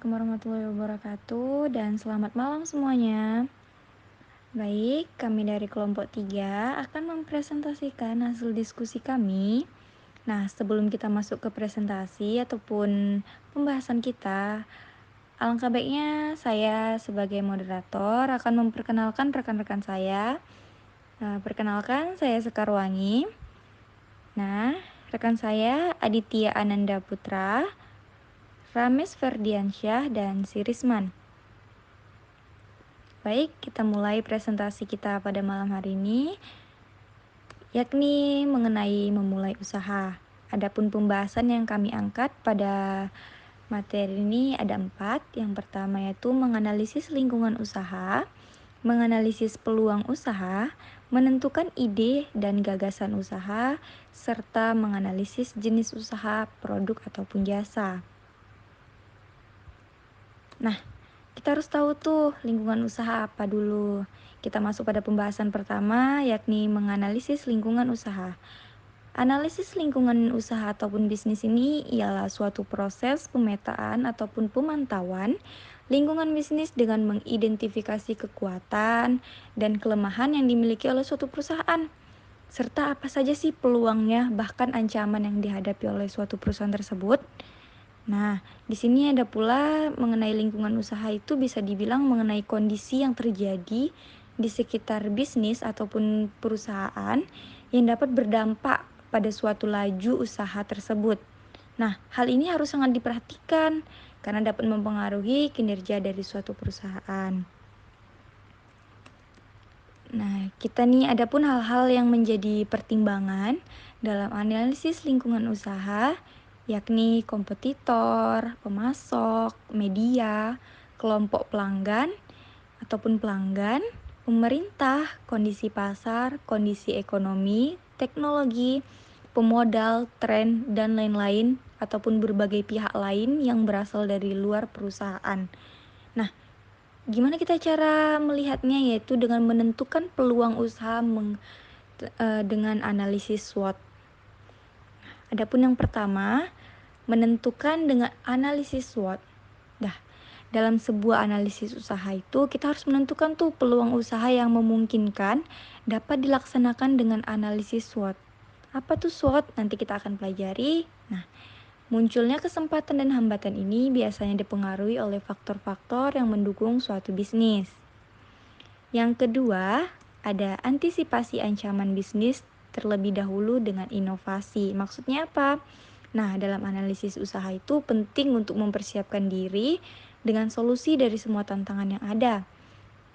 Assalamualaikum warahmatullahi wabarakatuh dan selamat malam semuanya. Baik, kami dari kelompok 3 akan mempresentasikan hasil diskusi kami. Nah, sebelum kita masuk ke presentasi ataupun pembahasan kita, alangkah baiknya saya sebagai moderator akan memperkenalkan rekan-rekan saya. Perkenalkan, saya Sekarwangi. Nah, rekan saya Aditya Ananda Putra, Rames Ferdiansyah, dan Sirisman. Baik, kita mulai presentasi kita pada malam hari ini, yakni mengenai memulai usaha. Adapun pembahasan yang kami angkat pada materi ini ada 4. Yang pertama yaitu menganalisis lingkungan usaha, menganalisis peluang usaha, menentukan ide dan gagasan usaha, serta menganalisis jenis usaha, produk ataupun jasa. Nah, kita harus tahu tuh lingkungan usaha apa dulu. Kita masuk pada pembahasan pertama, yakni menganalisis lingkungan usaha. Analisis lingkungan usaha ataupun bisnis ini ialah suatu proses pemetaan ataupun pemantauan lingkungan bisnis dengan mengidentifikasi kekuatan dan kelemahan yang dimiliki oleh suatu perusahaan, serta apa saja sih peluangnya bahkan ancaman yang dihadapi oleh suatu perusahaan tersebut. Nah, di sini ada pula mengenai lingkungan usaha itu bisa dibilang mengenai kondisi yang terjadi di sekitar bisnis ataupun perusahaan yang dapat berdampak pada suatu laju usaha tersebut. Nah, hal ini harus sangat diperhatikan karena dapat mempengaruhi kinerja dari suatu perusahaan. Nah, kita nih ada pun hal-hal yang menjadi pertimbangan dalam analisis lingkungan usaha, yakni kompetitor, pemasok, media, kelompok pelanggan ataupun pelanggan, pemerintah, kondisi pasar, kondisi ekonomi, teknologi, pemodal, tren, dan lain-lain ataupun berbagai pihak lain yang berasal dari luar perusahaan. Nah, gimana kita cara melihatnya yaitu dengan menentukan peluang usaha dengan analisis SWOT. Adapun yang pertama, menentukan dengan analisis SWOT. Dalam sebuah analisis usaha itu kita harus menentukan tuh peluang usaha yang memungkinkan dapat dilaksanakan dengan analisis SWOT. Apa tuh SWOT? Nanti kita akan pelajari. Nah, munculnya kesempatan dan hambatan ini biasanya dipengaruhi oleh faktor-faktor yang mendukung suatu bisnis. Yang kedua, ada antisipasi ancaman bisnis terlebih dahulu dengan inovasi. Maksudnya apa? Nah, dalam analisis usaha itu penting untuk mempersiapkan diri dengan solusi dari semua tantangan yang ada.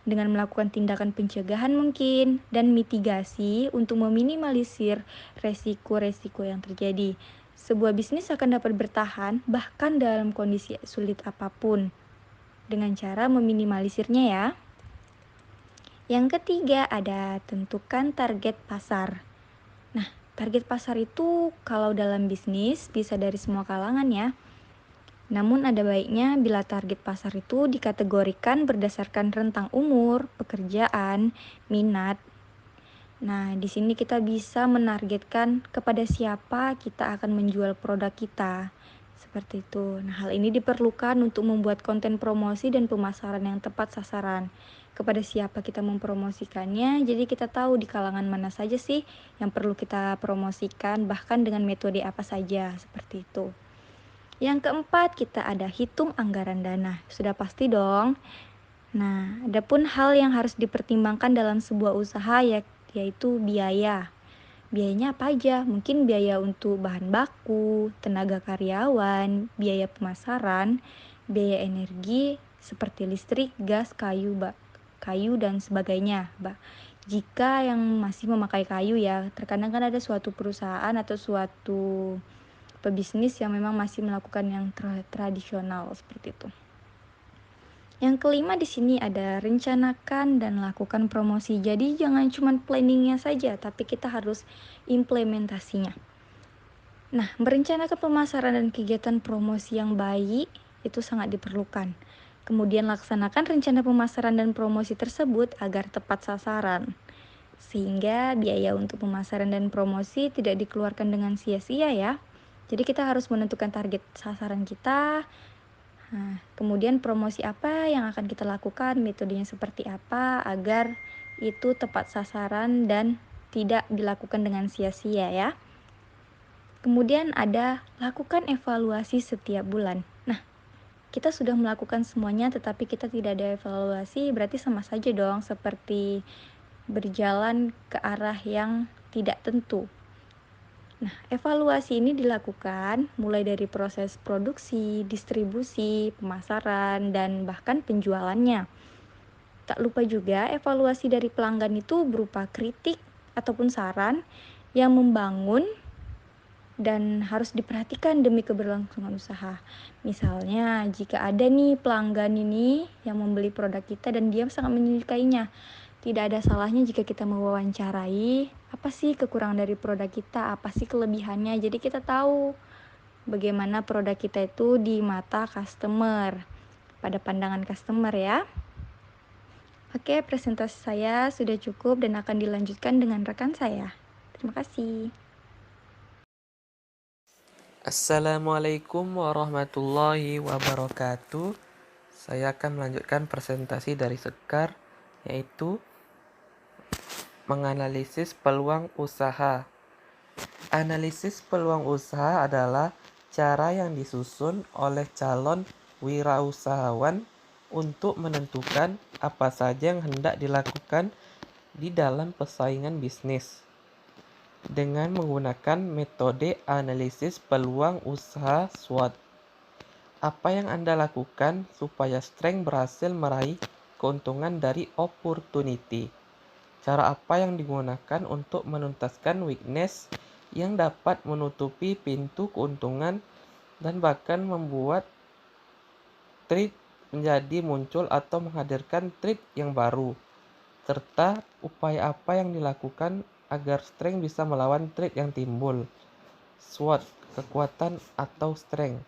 Dengan melakukan tindakan pencegahan mungkin dan mitigasi untuk meminimalisir resiko-resiko yang terjadi. Sebuah bisnis akan dapat bertahan bahkan dalam kondisi sulit apapun dengan cara meminimalisirnya ya. Yang ketiga ada tentukan target pasar. Nah, target pasar itu kalau dalam bisnis bisa dari semua kalangan ya. Namun ada baiknya bila target pasar itu dikategorikan berdasarkan rentang umur, pekerjaan, minat. Nah, di sini kita bisa menargetkan kepada siapa kita akan menjual produk kita. Seperti itu. Nah, hal ini diperlukan untuk membuat konten promosi dan pemasaran yang tepat sasaran. Kepada siapa kita mempromosikannya, jadi kita tahu di kalangan mana saja sih yang perlu kita promosikan, bahkan dengan metode apa saja, seperti itu. Yang keempat, kita ada hitung anggaran dana. Sudah pasti dong. Nah, ada pun hal yang harus dipertimbangkan dalam sebuah usaha yaitu biaya. Biayanya apa aja? Mungkin biaya untuk bahan baku, tenaga karyawan, biaya pemasaran, biaya energi seperti listrik, gas, kayu dan sebagainya. Jika yang masih memakai kayu ya, terkadang kan ada suatu perusahaan atau suatu pebisnis yang memang masih melakukan yang tradisional seperti itu. Yang kelima di sini ada rencanakan dan lakukan promosi. Jadi jangan cuma planningnya saja, tapi kita harus implementasinya. Nah, merencanakan pemasaran dan kegiatan promosi yang baik itu sangat diperlukan. Kemudian laksanakan rencana pemasaran dan promosi tersebut agar tepat sasaran. Sehingga biaya untuk pemasaran dan promosi tidak dikeluarkan dengan sia-sia ya. Jadi kita harus menentukan target sasaran kita, Nah, kemudian promosi apa yang akan kita lakukan, metodenya seperti apa agar itu tepat sasaran dan tidak dilakukan dengan sia-sia ya. Kemudian ada lakukan evaluasi setiap bulan. Nah, kita sudah melakukan semuanya tetapi kita tidak ada evaluasi, berarti sama saja dong seperti berjalan ke arah yang tidak tentu. Nah, evaluasi ini dilakukan mulai dari proses produksi, distribusi, pemasaran, dan bahkan penjualannya. Tak lupa juga evaluasi dari pelanggan itu berupa kritik ataupun saran yang membangun dan harus diperhatikan demi keberlangsungan usaha. Misalnya, jika ada nih pelanggan ini yang membeli produk kita dan dia sangat menyukainya, tidak ada salahnya jika kita mewawancarai apa sih kekurangan dari produk kita, apa sih kelebihannya. Jadi kita tahu bagaimana produk kita itu di mata customer, pada pandangan customer ya. Oke, presentasi saya sudah cukup dan akan dilanjutkan dengan rekan saya. Terima kasih. Assalamualaikum warahmatullahi wabarakatuh. Saya akan melanjutkan presentasi dari Sekar, yaitu menganalisis peluang usaha. Analisis peluang usaha adalah cara yang disusun oleh calon wirausahawan untuk menentukan apa saja yang hendak dilakukan di dalam persaingan bisnis. Dengan menggunakan metode analisis peluang usaha SWOT. Apa yang Anda lakukan supaya strength berhasil meraih keuntungan dari opportunity? Cara apa yang digunakan untuk menuntaskan weakness yang dapat menutupi pintu keuntungan dan bahkan membuat threat menjadi muncul atau menghadirkan threat yang baru? Serta upaya apa yang dilakukan agar strength bisa melawan threat yang timbul. SWOT, kekuatan atau strength.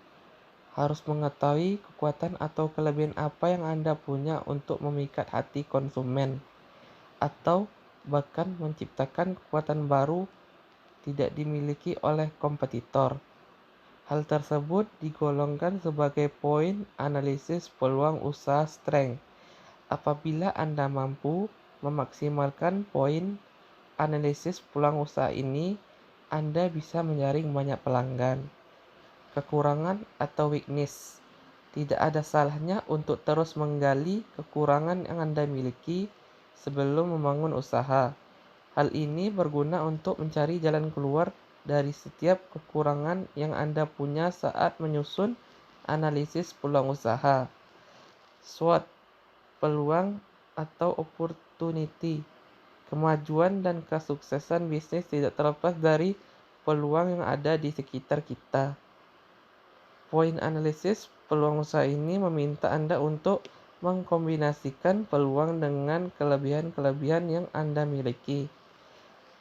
Harus mengetahui kekuatan atau kelebihan apa yang Anda punya untuk memikat hati konsumen, atau bahkan menciptakan kekuatan baru tidak dimiliki oleh kompetitor. Hal tersebut digolongkan sebagai poin analisis peluang usaha strength. Apabila Anda mampu memaksimalkan poin analisis peluang usaha ini, Anda bisa menyaring banyak pelanggan. Kekurangan atau weakness. Tidak ada salahnya untuk terus menggali kekurangan yang Anda miliki sebelum membangun usaha. Hal ini berguna untuk mencari jalan keluar dari setiap kekurangan yang Anda punya saat menyusun analisis peluang usaha. SWOT, peluang atau opportunity. Kemajuan dan kesuksesan bisnis tidak terlepas dari peluang yang ada di sekitar kita. Poin analisis peluang usaha ini meminta Anda untuk mengkombinasikan peluang dengan kelebihan-kelebihan yang Anda miliki.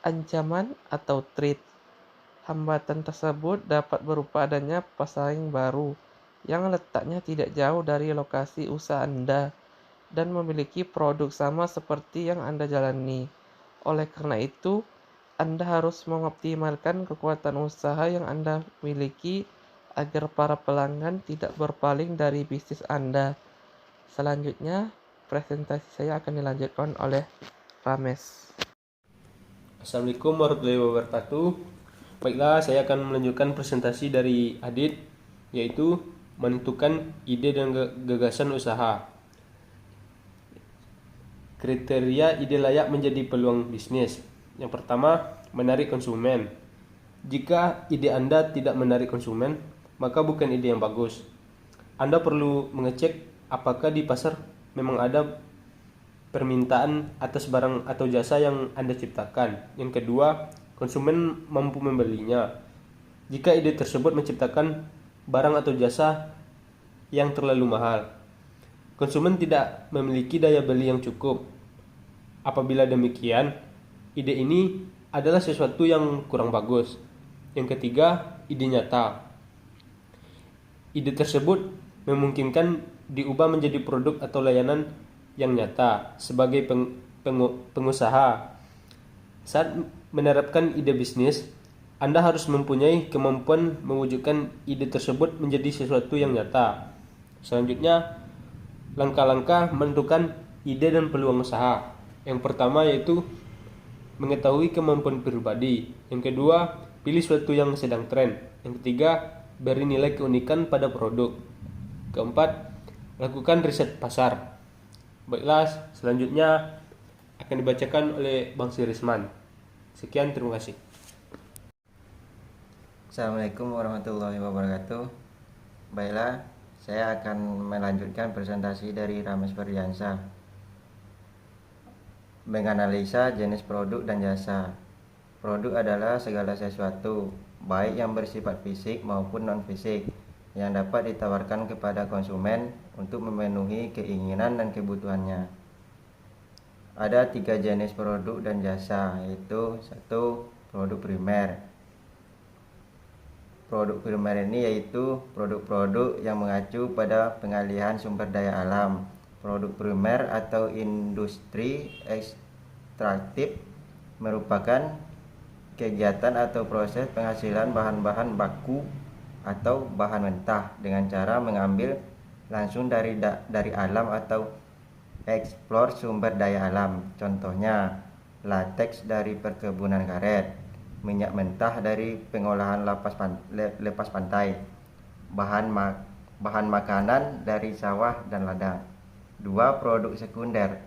Ancaman atau threat. Hambatan tersebut dapat berupa adanya pesaing baru yang letaknya tidak jauh dari lokasi usaha Anda dan memiliki produk sama seperti yang Anda jalani. Oleh karena itu, Anda harus mengoptimalkan kekuatan usaha yang Anda miliki agar para pelanggan tidak berpaling dari bisnis Anda. Selanjutnya, presentasi saya akan dilanjutkan oleh Rames. Assalamualaikum warahmatullahi wabarakatuh. Baiklah, saya akan melanjutkan presentasi dari Adit, yaitu menentukan ide dan gagasan usaha. Kriteria ide layak menjadi peluang bisnis. Yang pertama, menarik konsumen. Jika ide Anda tidak menarik konsumen, maka bukan ide yang bagus. Anda perlu mengecek apakah di pasar memang ada permintaan atas barang atau jasa yang Anda ciptakan. Yang kedua, konsumen mampu membelinya. Jika ide tersebut menciptakan barang atau jasa yang terlalu mahal, konsumen tidak memiliki daya beli yang cukup. Apabila demikian, ide ini adalah sesuatu yang kurang bagus. Yang ketiga, ide nyata. Ide tersebut memungkinkan diubah menjadi produk atau layanan yang nyata. Sebagai pengusaha, saat menerapkan ide bisnis, Anda harus mempunyai kemampuan mewujudkan ide tersebut menjadi sesuatu yang nyata. Selanjutnya, langkah-langkah menentukan ide dan peluang usaha. Yang pertama yaitu mengetahui kemampuan pribadi. Yang kedua, pilih sesuatu yang sedang tren. Yang ketiga, beri nilai keunikan pada produk. Keempat, lakukan riset pasar. Baiklah, selanjutnya akan dibacakan oleh Bang Sirisman. Sekian, terima kasih. Assalamualaikum warahmatullahi wabarakatuh. Baiklah, saya akan melanjutkan presentasi dari Rames Ferdiansyah. Menganalisa jenis produk dan jasa. Produk adalah segala sesuatu, baik yang bersifat fisik maupun non-fisik, yang dapat ditawarkan kepada konsumen untuk memenuhi keinginan dan kebutuhannya. Ada 3 jenis produk dan jasa, yaitu 1. Produk primer. Produk primer ini yaitu produk-produk yang mengacu pada pengalihan sumber daya alam. Produk primer atau industri ekstraktif merupakan kegiatan atau proses penghasilan bahan-bahan baku atau bahan mentah dengan cara mengambil langsung dari alam atau eksplor sumber daya alam. Contohnya, lateks dari perkebunan karet, minyak mentah dari pengolahan lepas pantai, bahan makanan dari sawah dan ladang. 2. Produk sekunder,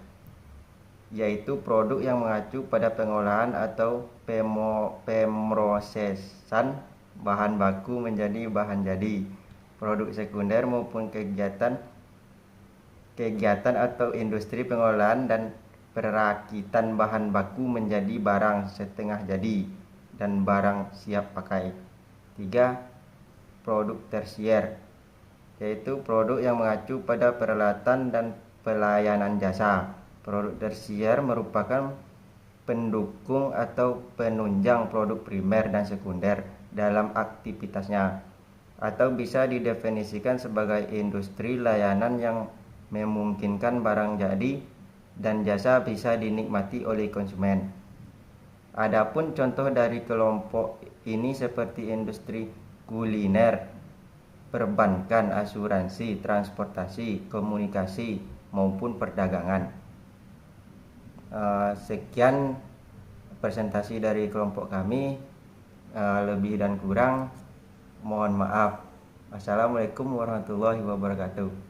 yaitu produk yang mengacu pada pengolahan atau pemrosesan bahan baku menjadi bahan jadi. Produk sekunder maupun kegiatan atau industri pengolahan dan perakitan bahan baku menjadi barang setengah jadi dan barang siap pakai. 3. Produk tersier, yaitu produk yang mengacu pada peralatan dan pelayanan jasa. Produk tersier merupakan pendukung atau penunjang produk primer dan sekunder dalam aktivitasnya, atau bisa didefinisikan sebagai industri layanan yang memungkinkan barang jadi dan jasa bisa dinikmati oleh konsumen. Adapun contoh dari kelompok ini seperti industri kuliner, perbankan, asuransi, transportasi, komunikasi, maupun perdagangan. Sekian presentasi dari kelompok kami. Lebih dan kurang mohon maaf. Assalamualaikum warahmatullahi wabarakatuh.